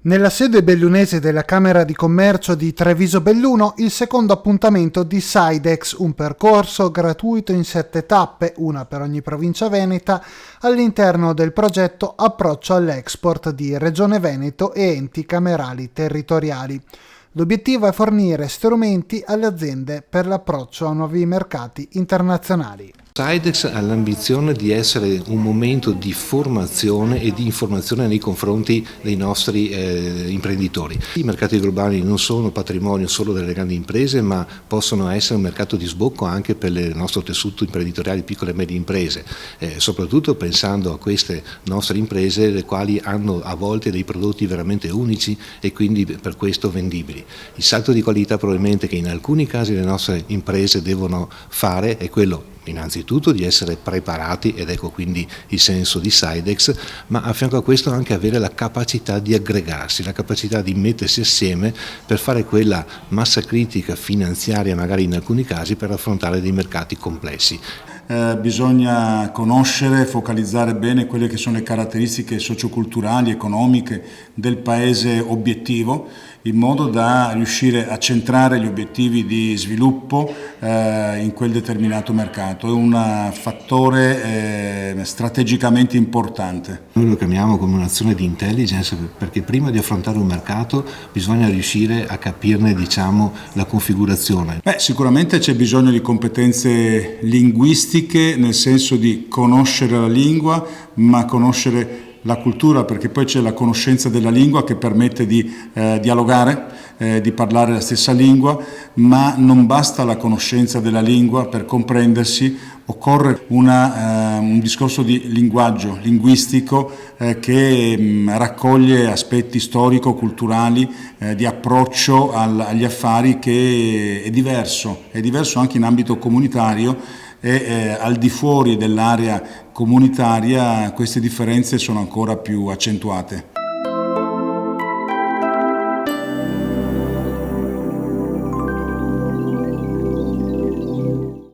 Nella sede bellunese della Camera di Commercio di Treviso Belluno, il secondo appuntamento di Sidex, un percorso gratuito in 7 tappe, una per ogni provincia veneta, all'interno del progetto Approccio all'Export di Regione Veneto e enti camerali territoriali. L'obiettivo è fornire strumenti alle aziende per l'approccio a nuovi mercati internazionali. Sidex ha l'ambizione di essere un momento di formazione e di informazione nei confronti dei nostri imprenditori. I mercati globali non sono patrimonio solo delle grandi imprese, ma possono essere un mercato di sbocco anche per il nostro tessuto imprenditoriale, piccole e medie imprese, soprattutto pensando a queste nostre imprese, le quali hanno a volte dei prodotti veramente unici e quindi per questo vendibili. Il salto di qualità probabilmente che in alcuni casi le nostre imprese devono fare è quello innanzitutto di essere preparati, ed ecco quindi il senso di Sidex, ma a fianco a questo anche avere la capacità di aggregarsi, la capacità di mettersi assieme per fare quella massa critica finanziaria magari in alcuni casi per affrontare dei mercati complessi. Bisogna conoscere, focalizzare bene quelle che sono le caratteristiche socioculturali, economiche del paese obiettivo, in modo da riuscire a centrare gli obiettivi di sviluppo in quel determinato mercato. È un fattore strategicamente importante. Noi lo chiamiamo come un'azione di intelligence, perché prima di affrontare un mercato bisogna riuscire a capirne, la configurazione. Sicuramente c'è bisogno di competenze linguistiche, nel senso di conoscere la lingua, ma conoscere la cultura, perché poi c'è la conoscenza della lingua che permette di dialogare, di parlare la stessa lingua, ma non basta la conoscenza della lingua per comprendersi, occorre un discorso di linguaggio linguistico che raccoglie aspetti storico-culturali di approccio agli affari, che è diverso anche in ambito comunitario. E al di fuori dell'area comunitaria queste differenze sono ancora più accentuate.